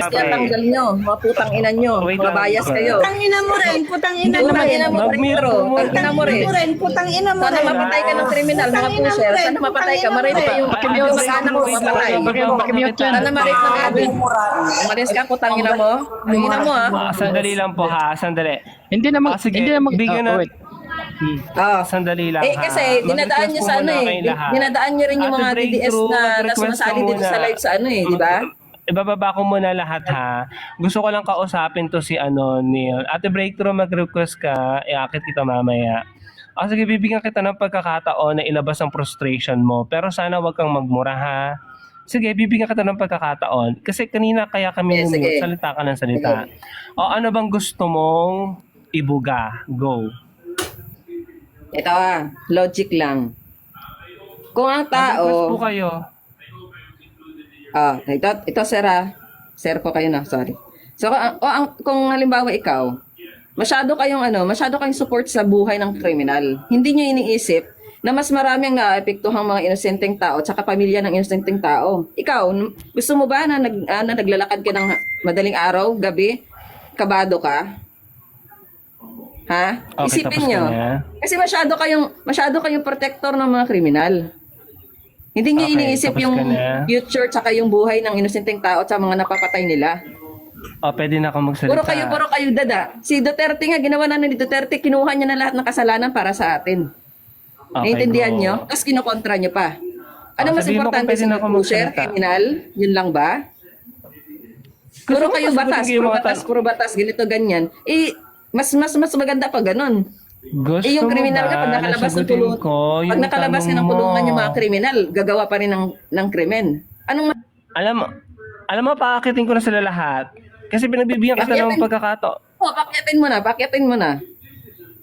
Kaya tanggal nyo, mga putang ina nyo, Wait mga lang. bias kayo. Putang ina mo rin, putang ina mo Putang rin. ina mo, Mag-mute Pedro. mo muna. Putang ina mo rin. Putang ina mo Sana rin. mapatay ka ng kriminal, mga Putang ina mo pusher. rin, Sana mapatay ka. putang ina Marip mo ka rin. yung mag-anak mo, mapatay. Sana marip ng atin. Umalis ka, putang ina mo. Ang ina mo, ha? Sandali lang po ha, sandali. Hindi naman, Sige, hindi naman, bigyan na. wait. Sandali lang Eh, ha. kasi dinadaan nyo sa ano eh. Dinadaan nyo rin yung mga Ate DDS Breakthrough, na mag-request sumasali ka dito sa muna. live sa ano eh, di ba? Ibababa ko muna lahat ha. Gusto ko lang kausapin to si Neil. Ate Breakthrough, mag-request ka. Iakit kita mamaya. Sige, bibigyan kita ng pagkakataon na ilabas ang frustration mo. Pero sana wag kang magmura ha. Sige, bibigyan kita ng pagkakataon. Kasi kanina kaya kami Sige. salita ka ng salita. O ano bang gusto mong ibuga? Go. Ito logic lang. Kung ang Request po tao, kayo. ito sir sir po kayo na, sorry. So kung halimbawa ikaw, masyado kayong support sa buhay ng kriminal. Hindi niyo iniisip na mas marami ang naapektuhang mga inosenteng tao at saka pamilya ng inosenteng tao. Ikaw, gusto mo ba na naglalakad ka ng madaling araw, gabi, kabado ka? Ha? Okay, Isipin tapos nyo. ka na. Kasi masyado kayong protector ng mga kriminal. Hindi nyo Okay, iniisip tapos yung ka na. future tsaka yung buhay ng inosenteng tao at sa mga napapatay nila. Pwede na akong magsalita. Puro kayo dada. Si Duterte nga, ginawa na ni Duterte, kinuha niya na lahat ng kasalanan para sa atin. Okay, Naiintindihan go. nyo? Tapos kinokontra nyo pa. Ano mas sabihin mo kung importante pwede sa na ako pusher, magsalita. kriminal? Yun lang ba? Puro ko kayo masagutin yung mga puro batas, ganito, ganyan. Mas maganda pa ganun. Gusto Yung mo kriminal nga, ba pag nakalabas ng nasagutin kulungan, ko pag yung nakalabas tanong ng mo? kulungan yung mga kriminal, gagawa pa rin ng krimen. Alam mo, paakitin ko na sila lahat. Kasi pinagbibigyan kita ng Paakitin? pagkakataon. Pakyatin mo na.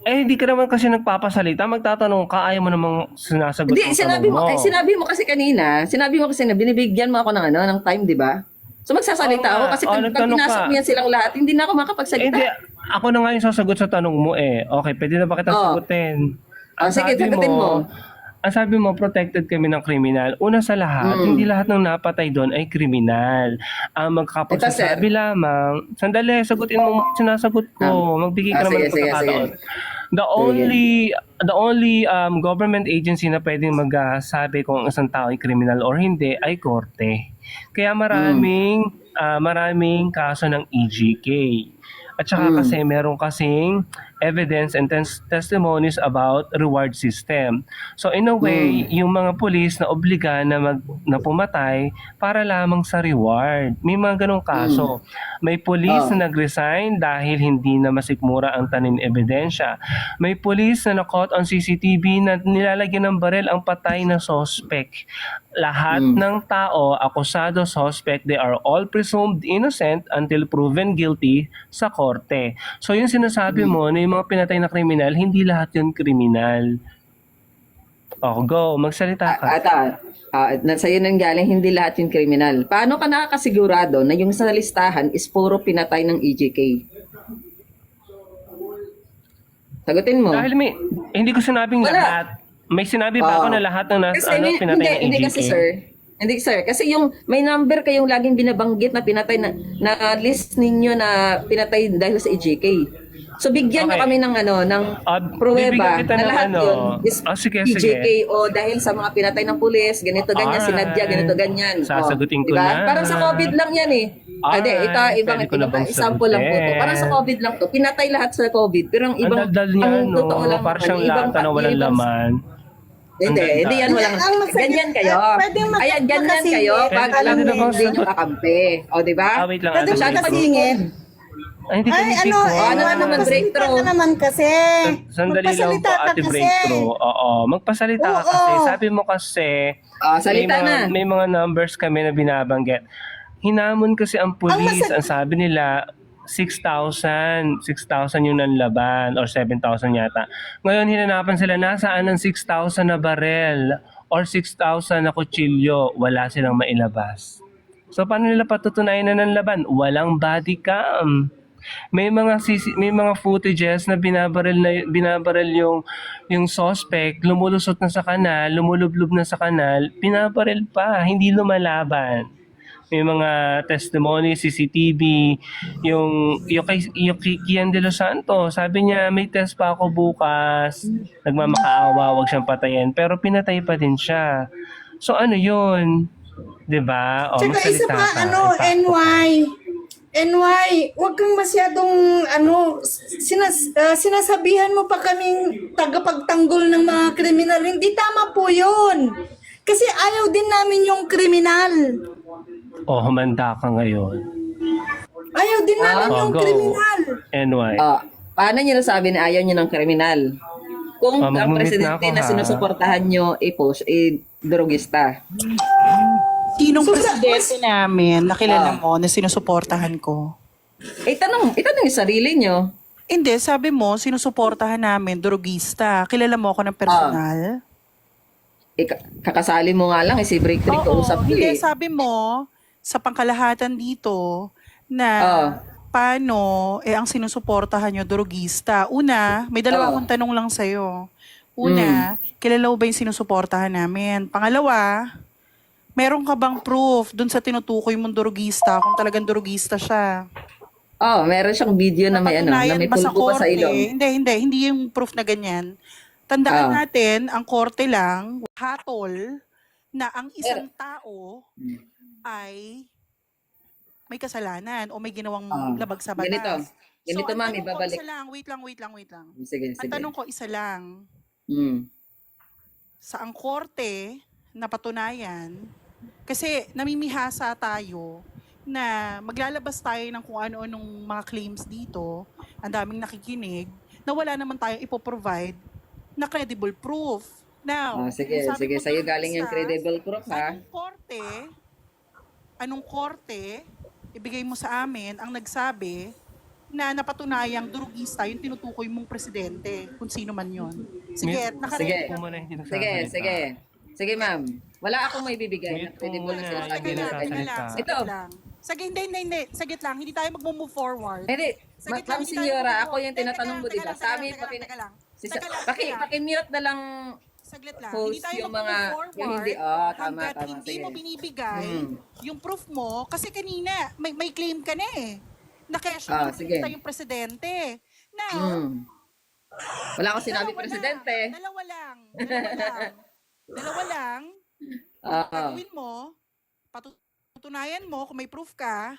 Eh, hindi ka naman kasi nagpapasalita. Magtatanong ka, ayaw mo namang sinasagot Hindi, ang tanong mo. sinabi mo kasi kanina, na binibigyan mo ako ng time, di ba? So magsasalita Oo ako nga. kasi Oo, pag nagtanong pinasok ka. mo yan silang lahat, hindi na ako makapagsalita. Hindi, ako na nga yung sasagot sa tanong mo eh. Okay, pwede na ba kita Oo. sagutin? Sige, sagutin mo. Ang sabi mo, protected kami ng kriminal. Una sa lahat, hindi lahat ng napatay doon ay kriminal. Ang magkakapagsasabi lamang, sandali, sagutin mo, sinasagot ko. Magbigay ka naman ng Sige. pagkakataon. The only government agency na pwedeng magsabi kung ang isang tao ay kriminal or hindi ay korte. Kaya maraming kaso ng EJK. At saka kasi meron kasing evidence and testimonies about reward system. So in a way, yung mga pulis na obliga na pumatay para lamang sa reward. May mga ganong kaso. May pulis na nag-resign dahil hindi na masikmura ang tanin ebidensya. May pulis na na-caught on CCTV na nilalagyan ng barel ang patay na suspect. Lahat ng tao, akusado, suspect, they are all presumed innocent until proven guilty sa korte. So yung sinasabi mo na yung mga pinatay na kriminal, hindi lahat yun kriminal. Go, magsalita ka. Sa'yo nang galing, hindi lahat yung kriminal. Paano ka nakakasigurado na yung sa listahan is puro pinatay ng EJK? Sagutin mo. Dahil hindi ko sinabing Wala. lahat. May sinabi ba ako na lahat ng pinatay ng hindi EJK? kasi sir. Hindi sir, kasi yung may number kayong laging binabanggit na pinatay na list ninyo na pinatay dahil sa EJK. So bigyan nyo Okay. kami ng pruweba bibigyan kita na ng lahat yun is sige. EJK o dahil sa mga pinatay ng pulis, ganito ganyan, Alright. sinadya, ganito ganyan. Sasagutin ko diba? na. Parang sa COVID lang yan eh. Hindi, ito Alright. ibang Pwede ko na bang example lang po to. sagutin? Parang sa COVID lang to. Pinatay lahat sa COVID. Pero ang ibang Ang daldal niya, ang totoo lang Parang naman, siyang lata na walang laman. Hindi yan walang. Ang masakit- Ganyan kayo. pwedeng masakit Ayan, ganyan kasi kayo. eh. Pag Pwede alam na mo ba hindi sagot? nyo kakampi. O, di ba? Wait lang. Pwede Ate siya Breakthrough. kasingin. Ay, hindi ko Ay, hindi ano, ko. ano naman, magpasalita breakthrough? ka naman kasi. Sandali lang po, Magpasalita ka Ate kasi. Breakthrough. Oo, magpasalita ka Oo. kasi. Sabi mo kasi, Salita may mga numbers kami na binabanggit. Hinamon kasi ang pulis. Ang sabi nila, 6,000 yung nanlaban or 7,000 yata. Ngayon hinanapan sila nasaan ang 6,000 na barel or 6,000 na kutsilyo. Wala silang mailabas. So paano nila patutunayan na nanlaban? Walang body cam. May mga footages na binabaril yung suspect, lumulusot na sa kanal, lumulublob na sa kanal, binabaril pa, hindi lumalaban. may mga testimony, CCTV, yung kay Kian de los Santos, sabi niya may test pa ako bukas, nagmamakaawa, wag siyang patayin, pero pinatay pa din siya. So ano yun? 'Di ba? O, Tsaka isa magsalita pa, ka. NY. NY, huwag kang masyadong, sinasabihan mo pa kaming tagapagtanggol ng mga kriminal. Hindi tama po yun. Kasi ayaw din namin yung kriminal. O, humanda ka ngayon. Ayaw din namin yung go. kriminal. NY. Paano niyo nasabi na ayaw niyo ng kriminal? Kung ang mag-mute na presidente ako, na ha? sinusuportahan niyo drogista. Sinong So, presidente namin nakilala mo na sinusuportahan ko? Itanong yung sarili niyo. Hindi, sabi mo, sinusuportahan namin, drogista. Kilala mo ako ng personal? Kakasali mo nga lang, si break trick Oo, kausap niyo hindi, sabi mo, sa pangkalahatan dito, na paano, ang sinusuportahan nyo, drogista. Una, may dalawa akong tanong lang sa'yo. Una, kilala mo ba yung sinusuportahan namin? Pangalawa, meron ka bang proof dun sa tinutukoy mong drogista kung talagang drogista siya? Meron siyang video na may na may Napatunayan ba sa pulpo pa sa korte? ilong. Hindi yung proof na ganyan. Tandaan natin, ang korte lang, hatol, na ang isang tao ay may kasalanan o may ginawang labag sa batas. Ganito ang ma'am, tanong ko, ibabalik. isa lang, wait lang. Sige. Ang tanong ko, isa lang. Sa ang korte, napatunayan, kasi namimihasa tayo na maglalabas tayo ng kung ano-anong mga claims dito, ang daming nakikinig, na wala naman tayong ipoprovide na credible proof. Now, Sige. sabi mo, Sa'yo galing yung drogista, credible proof, ha? anong korte, ibigay mo sa amin ang nagsabi na napatunayang drogista yung tinutukoy mong presidente, kung sino man yon. Sige, Sige. Kung muna hindi nagsasalita. Sige, ma'am. Wala akong may bibigay na Mute credible mo na muna, sinasabi hindi na nagsasalita. ganyan. Saglit Ito. lang. Sige, hindi. Saglit lang. Hindi tayo mag-move forward. Hindi, Saglit lang, ma'am hindi tayo senyora, mag-move ako yung forward. tinatanong mo, Teka di ba? lang, Sa amin, teka lang. Teka lang. paki-mute na lang Saglit lang. host Hindi tayo yung mag-move mga- forward yung hindi- tama, hanggat tama, hindi sige. mo binibigay yung proof mo. Kasi kanina, may claim ka na eh. Na kaya siya sige. yung presidente. Now, Wala akong sinabi dalawa presidente. lang. Dalawa lang. Gagawin mo, patutunayan mo kung may proof ka,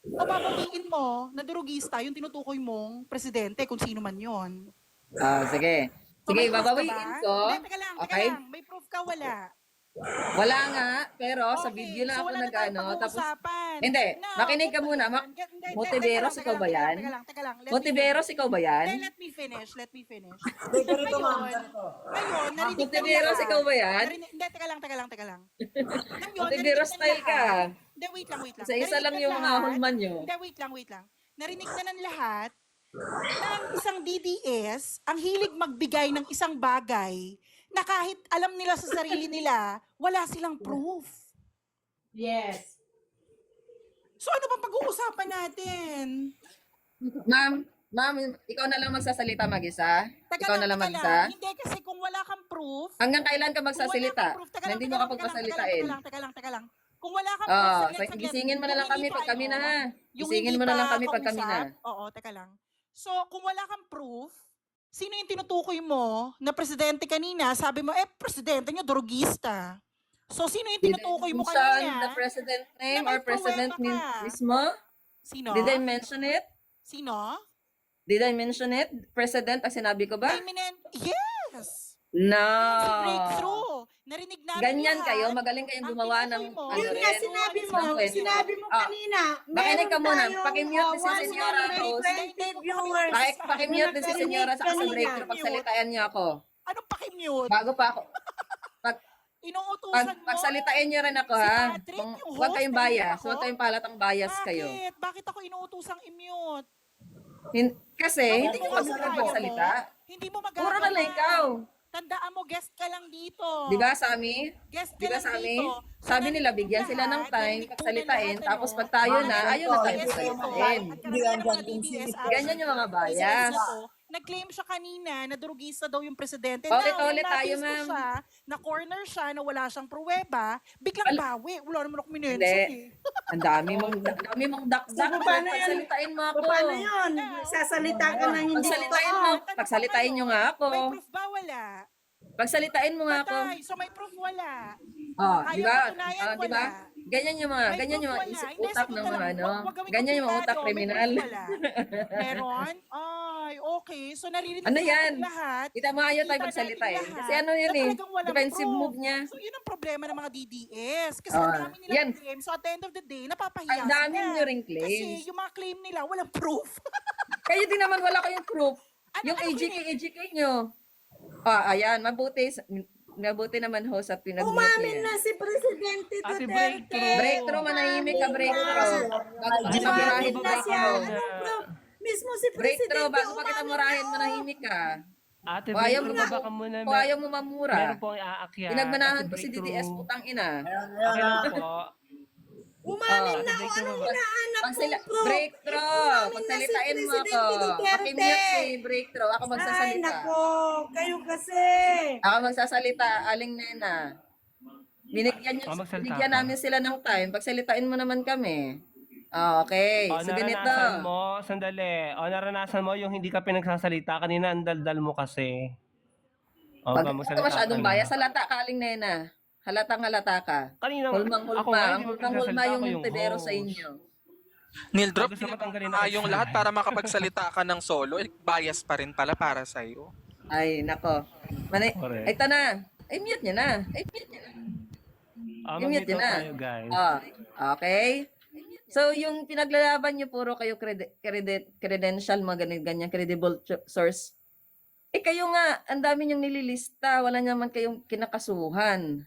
o babatiin mo na drogista yung tinutukoy mong presidente kung sino man yon. Sige. So, Sige, may proof ka babawiin ba? ko. Hindi, teka lang. Okay? May proof ka, wala. Wala nga, pero sa Okay, video lang so ako wala na tayong tapos pag-uusapan. Hindi, No, makinig ka muna. Hindi, Motiveros, ikaw ba yan? Teka lang. Motiveros, ikaw ba yan? Let me finish. Ngayon, narinig Motiveros, ikaw ba yan? Hindi, teka lang. Ngayon, Motiveros narinig style ng ka. lahat. Hindi, wait lang. Isa lang Narinig yung ng lahat. hulman nyo. Hindi, wait lang. Narinig na ng lahat na ang isang DDS ang hilig magbigay ng isang bagay na kahit alam nila sa sarili nila, wala silang proof. Yes. So ano bang pag-uusapan natin? Ma'am, ikaw na lang magsasalita mag-isa? Ikaw na lang teka mag-isa? Hindi kasi kung wala kang proof, Hanggang kailan ka magsasalita? Teka lang, Hindi mo kapagpasalitain. Teka lang. Kung wala kang proof, saglit. Gisingin mo na lang kami pag kami na ha. Yung Gisingin hindi mo na lang pa kami pag kami na. kausap, Oo, teka lang. So, kung wala kang proof, sino yung tinutukoy mo na presidente kanina? Sabi mo, presidente nyo, drogista. So, sino yung tinutukoy mo Did I mention kanina? the president name Na may or president pruweba ka. mismo? Sino? Did I mention it? Sino? Did I mention it? President ang sinabi ko ba? Yes! No. Si breakthrough. Narinig namin Ganyan lahat. kayo, magaling kayong Ang gumawa tinutukoy ng mo, ano Yun rin. nga sinabi mo kanina. Makinig ka muna. tayong, Pakimute ni si Senyora Rose. 120 viewers. Pakimute din si Senyora sa Kanina. breakthrough. Pagsalitain niyo ako. Anong pakimute? Bago pa ako. Inuutusan mo? Pagsalitain niyo rin ako Si ha. Patrick, yung Huwag host, kayong narinig bias. ako? Huwag kayong palatang bias kayo. Bakit ako inuutusang i-mute? Kasi hindi ko magsalita. Hindi mo magagawa. Puro na lang ikaw. Tandaan mo, guest ka lang dito. Di ba, Sami? Guest ka Di ba, lang Sami? dito. Sabi nila, bigyan sila ng time, pagsalitain, tapos pag tayo na, ayaw na tayo Guest dito. pagsalitain. At karamihan ng mga DDS Ganyan yung mga bias. nag-claim siya kanina na drugista daw yung presidente. Ulit-ulit Now, tayo, nung ma'am. siya, na corner siya, na wala siyang pruweba, biglang bawi. Wala naman ako minention Hindi. eh. Ang dami mong dakdak. So, paano yan? Pagsalitain mo ako. Paano yun? Sasalita ka ng hindi Pagsalitain totoo. mo. Pagsalitain nyo nga ako. May proof ba? Wala. Pagsalitain mo nga ako. Patay. So may proof wala. Oh, Ayaw di ba? patunayan, Di ba? wala. Ganyan yung mga, May ganyan yung mga proof wala. isip Hindi, utak sagot ng ka mga lang. ano. Wag gawing Ganyan yung mga utak komplikado. May kriminal. proof wala. Meron? Ay, okay. So naririnig Ano natin yan? lahat. Kita mo ayaw tayo Kita magsalita natin eh. lahat Kasi ano yun na eh. talagang walang Defensive proof. move niya. So yun ang problema ng mga DDS. Kasi Ah, ang dami nilang yan. claim. So at the end of the day, napapahiya Ang dami sila. nyo ring claims. Kasi yung mga claim nila, walang proof. Kayo din naman wala kayong proof. Yung Ano AGK nyo. Ayan, mabuti naman ho sa pinag-mute Umamin niya. na si Presidente Ate, Duterte. breakthrough. Breakthrough, manahimik ka, breakthrough. Bago kita Umamin murahin, Umamin na siya. breakthrough. Anong proof? Mismo si Breakthrough, Presidente bago pa kita umamin murahin, na. manahimik ka. Ate, O ayaw mo breakthrough, baka muna. o ayaw mo mamura. Meron po ang aakyat. Pinagmanahan Ate, ko si breakthrough. DDS, putang ina. Okay lang po. Umamin na o breakthrough. anong hinahanap Pag mong sila, proof? breakthrough, Umamin na pagsalitain si mo ako. Presidente Duterte. Pakimute si breakthrough, ako Ay, magsasalita. nako. Kayo kasi. Ako magsasalita, aling nena. Magsalita Binigyan ka. namin sila ng time, pagsalitain mo naman kami. Okay, O, so ganito. naranasan mo, sandali. O, naranasan mo yung hindi ka pinagsasalita. Kanina, ang daldal mo kasi. O, Pag ba, ito masyadong bias, halata ka, aling nena. Halatang halata ka. Kanina, Hulmang-hulma. ako nga, Ang hindi mo hulmang-hulma pinagsasalita, yung ako yung tibero host. sa inyo. Neil, drop Gusto mo tanggalin na ako yung sa- lahat para makapagsalita ka ng solo. Bias pa rin pala para sa'yo. Ay, nako. Correct. Ay, ito na. Ay, mute nyo na. Ay, mute nyo na. Mag-mute nyo na. tayo, guys. Okay. So, yung pinaglalaban nyo, puro kayo credential, mga ganyan, credible source. Eh, kayo nga, ang dami nyong nililista. Wala naman kayong kinakasuhan.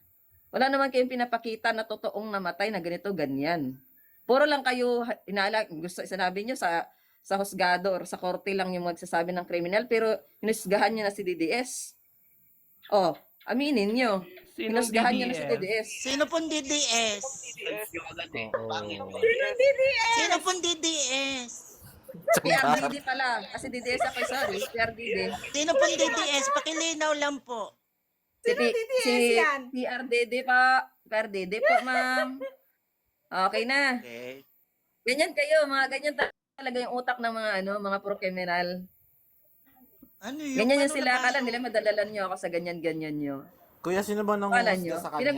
Wala naman kayong pinapakita na totoong namatay na ganito, ganyan. Puro lang kayo, sinabi nyo sa husgado or sa korte lang yung magsasabi ng kriminal, pero hinusgahan nyo na si DDS. Aminin nyo. Sinong Hinusgahan nyo na si DDS? DDS. Sino pong DDS? Sino pong DDS? PRDD pala. Kasi DDS ako, sorry. PRDD. Sino pong DDS? Pakilinaw lang po. Sino DDS yan? PRDD pa. PRDD po, ma'am. Okay na. Okay. Ganyan kayo, mga ganyan talaga yung utak ng mga mga pro-criminal. Ano yun? Ganyan yung Ano sila, na akala paano? nila madalalan nyo ako sa ganyan-ganyan nyo. Kuya, sino ba nang Akala nyo, sa kanya?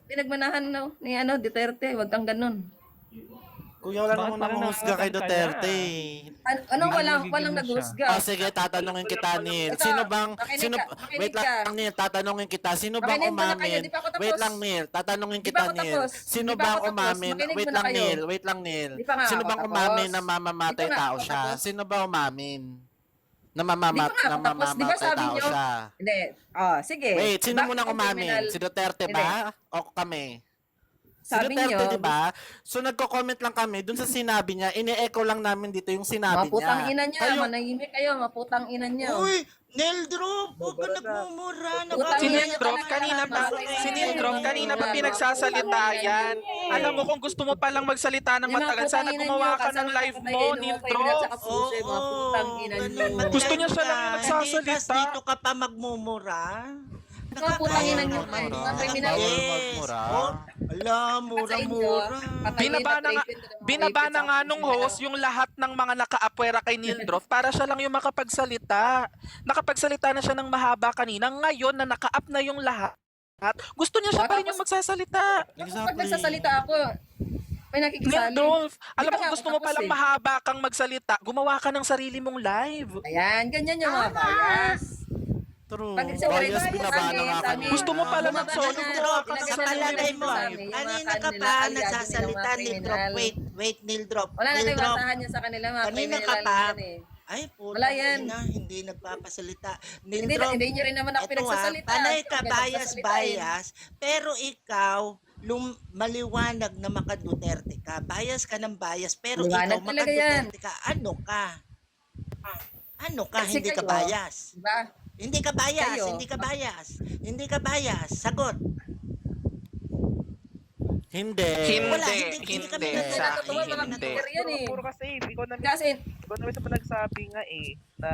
pinagmanahan ni Duterte, wag kang ganun. Kuya, wala Bakit namang parang nanguhusga kay nakakanta Duterte. Anong walang Nagigigil na siya. naghusga? Sige, tatanungin kita, Neil. Ito, Sino bang, makinig wait ka. lang, Neil, tatanungin kita. Sino bang Makinig muna kayo, umamin? di pa ako tapos. Wait lang, Neil, tatanungin Di pa kita, ako Neil. tapos. Sino Di pa bang ako tapos. umamin? Makinig Wait muna lang, kayo. Neil, wait lang, Neil. Di pa nga Sino ako bang tapos. umamin na mamamatay Di pa nga tao ako siya? tapos. Sino ba umamin? Na Di pa nga ako tapos. Di ba mamamatay sabi tao nyo? siya? Hindi. Sige. Wait, sino Bakit munang ang umamin? criminal? Si Duterte ba? O kami? Si Sabi Duterte, nyo, di ba? So nagko-comment lang kami dun sa sinabi niya. Ini-echo lang namin dito yung sinabi maputang niya. ina nyo, Kayo- manahimik kayo, maputang ina nyo. Uy, Neldrop, huwag ka nagmumura. Utang Si ina Neil nyo Drop talaga, kanina pa, maputang si ina Neil nyo. Drop kanina pa pinagsasalita yan. Alam mo kung gusto mo palang magsalita ng Yung mga matagal, putang sana ina gumawa nyo, ka ng kasama live sa mo, kayo, Neil kayo na sa Drop. kapuso, yung mga putang ina nyo. Gusto niya sa lang Hindi, nagsasalita. kas dito ka pa magmumura. Mga putang ina nyo, mga kriminal. Bawal Yes. magmura. Oh, ala, mura-mura. Binaba na nga nung host yung lahat ng mga naka-apwera kay Neil Drop para siya lang yung makapagsalita. Nakapagsalita na siya ng mahaba kanina. Ngayon na naka-up na yung lahat, gusto niya siya pa rin yung magsasalita. Pag nagsasalita ako, may Neil nakikisali. Drop, alam Di pa mo nga gusto ako mo tapos palang eh. mahaba kang magsalita, gumawa ka ng sarili mong live. Ayan, ganyan yung mga bias. True. Pag sa Bias, oras, binaba na nga sabi, kami. Gusto mo pala bumaba mag-solo, na. gumawa ka ng Ilagay Sa na sarili palagay mong mo, sa amin, yung mga kanina ka kanila, pa aliado nagsasalita, nilang mga Neil Drop. kriminal. Wait, Neil Drop. Wala na Neil tayong Drop. basahan yan sa kanila, mga Kanina ka kriminal pa. yan eh. Ay, puta Wala yan. ina, hindi nagpapasalita. Neil Hindi, Drop, hindi nyo rin naman ako eto pinagsasalita. panay ka Hindi bias, pero ikaw, maliwanag na maka-Duterte ka. Bias ka ng bias, pero Liwanag ikaw talaga yan. maka-Duterte ka. Ano ka? Ano ka? Kasi Hindi ka kayo, bias. Diba? Hindi ka bias, Kayo. hindi ka bias. Hindi ka bias. Sagot. Hindi. Wala, Hindi, hindi kami hindi. natutuwa. Sa Natutuwa akin, mga hindi. Twitter yan eh. Puro kasi, ikaw na Kasi, sa pinagsabi nga eh, na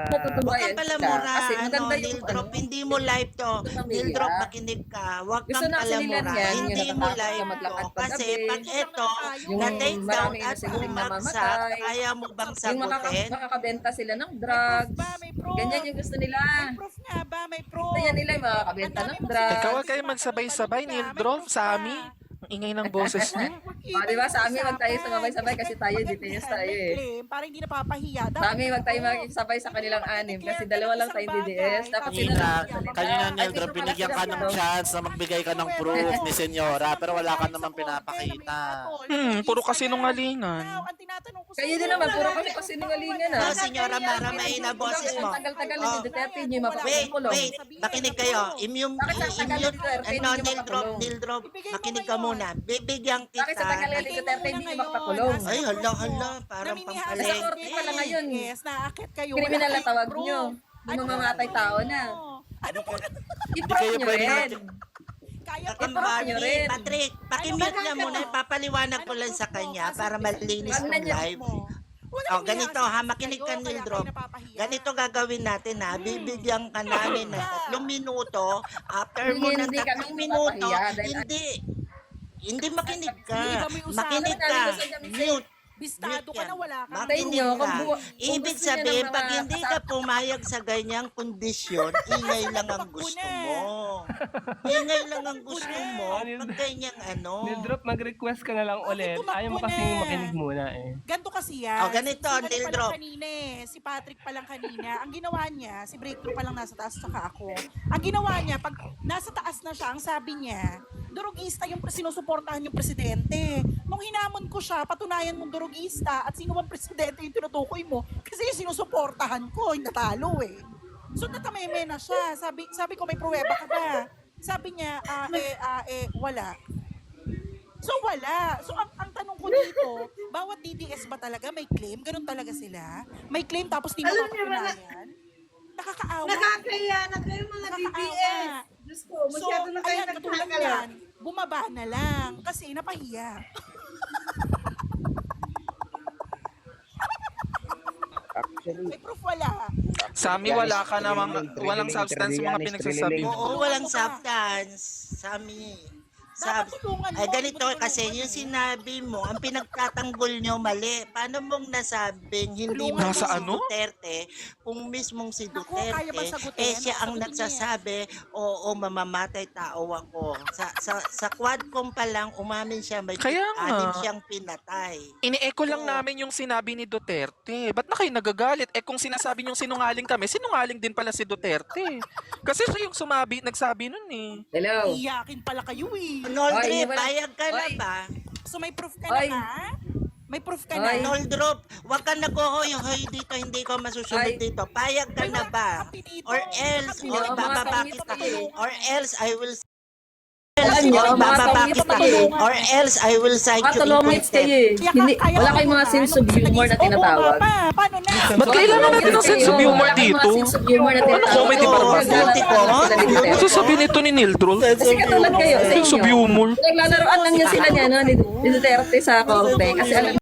natutuwa Huwag yan kang pala sila. mura, Kasi maganda yung Neil Drop, hindi mo live to. pamilya. Neil Drop, makinig ka. Huwag Gusto kang na kasi pala nila mura, yan, hindi yung mo natatakot live ka to. maglakad Kasi paggabi. pag ito, Yung na-take down maraming at inosenteng bumagsak, namamatay. kaya mo bang Yung sagutin? makakabenta sila ng drugs. May proof. Ganyan yung gusto nila. May proof nga ba? May proof. Gusto yan nila yung makakabenta ng drugs. Ikaw huwag kayo magsabay-sabay, Neil Drop, sa amin. Ang ingay ng boses niyo. Di ba? Sa amin, wag tayo sumabay-sabay kasi tayo, DTS tayo eh. Para hindi napapahiya. Sa amin, wag tayo makikisabay sa kanilang anim kasi dalawa lang tayong DDS. Dapat sila Nina, lang. kanina Neil Drop, binigyan ka ng chance na magbigay ka ng proof ni Senyora, pero wala ka naman pinapakita. Puro kasinungalingan. Ang tinatanong ko Kayo din naman, puro kasi kasinungalingan ah. Oh, Senyora Mara, may na boses mo. Ang tagal-tagal ni Oh. Duterte, hindi yung Wait, mapapakulong. wait. Makinig kayo. Bakit sa tagal ni Duterte, hindi nyo Neil Drop, makakulong? Neil Drop. Makinig ka muna. Bibigyan Bakit sa tagal kita. ni Duterte, hindi nyo mapapakulong? Ay, hala, parang Sa pampaling. korte pa lang ngayon. Yes, naakit kayo. Kriminal na Wala tawag kayong nyo. proof. Yung mamamatay tao na. Ano po? I-prove kayo nyo pwede rin. Kaya I-prove nyo rin. Patrick, pakimute niya muna. Ipapaliwanag ko lang sa kanya para malinis Ano ng niya? live. Oh, ganito ha, makinig ka, Neil Drop. Ganito gagawin natin ha, bibigyan ka namin ng 3 minuto. After mo ng Hindi kami 3 minuto, mapapahiya dahil hindi makinig ka. Hindi kami usapan. Makinig ka. Mute. Bistado ka na wala ka. Sa inyo, kung Ibig gusto niyo sabihin, ng mga pag hindi ka pumayag sa ganyang kondisyon, ingay lang ang gusto mo. Ingay lang ang gusto mo. Pag ganyang ano. Neil Drop, mag-request ka na lang ulit. Ayaw mo kasing makinig muna eh. Ganto kasi yan. Oh, ganito, Si Neil pa lang Drop. kanina eh. Si Patrick pa lang kanina. Ang ginawa niya, si Breakthrough pa lang nasa taas saka ako. Ang ginawa niya, pag nasa taas na siya, ang sabi niya, durugista yung sinusuportahan yung presidente. Nung hinamon ko siya, patunayan mong durugista at sino bang presidente yung tinutukoy mo kasi yung sinusuportahan ko, yung natalo eh. So natameme na siya. Sabi ko, may pruweba ka ba? Sabi niya, wala. So wala. So ang tanong ko dito, bawat DDS ba talaga may claim? Ganun talaga sila? May claim tapos di mo Alam niyo ba mapatunayan? Nakakaawa. Nakakaya na kayo mga Nakakaawa. DDS. Diyos ko, So, masyado na kayo ayan, katulad nagkakala. yan, bumaba na lang kasi napahiya. May proof wala. Sa amin, wala ka namang, walang substance yung mga pinagsasabi mo. Oo, walang substance. Sami. Ay, ganito kasi yung sinabi mo, ang pinagtatanggol nyo mali. Paano mong nasabing hindi mo Nasa si ano? Duterte, kung mismong si Naku, kaya ba Duterte, sagutin? siya ang Sagutin nagsasabi, oo, mamamatay tao ako. Sa quadcom pa lang, umamin siya, may Kaya nga. 6 siyang pinatay. Ini-echo lang namin yung sinabi ni Duterte. Ba't na kayo nagagalit? Eh kung sinasabi niyong sinungaling kami, sinungaling din pala si Duterte. Kasi siya yung nagsabi nun eh. Hello. Iyakin pala kayo eh. Noldre, Oy, wala- payag ka na Oy. ba? So may proof ka Oy. na ba? May proof ka Oy. na? Noldrop, wag ka nag-hoy dito, hindi ko masusunod Ay. dito. Payag ka na ba? Or else, Yo, mga bababa pangit kita. kayo. Or else, I will Alam niyo, mga bababa pangit kita. kayo. Or else, I will cite you in Katulongits kayo eh. contempt. Hindi, wala kayong mga sense of humor na tinatawag. Paano na? Ba't kailangan natin ng sense of humor dito? Ano comedy ba naman? Ano sasabihin nito ni Neil Drop? Kasi katulad kayo sa Sense of inyo. humor. Naglalaroan lang yan sila niya, no, ni Duterte sa korte. Kasi alam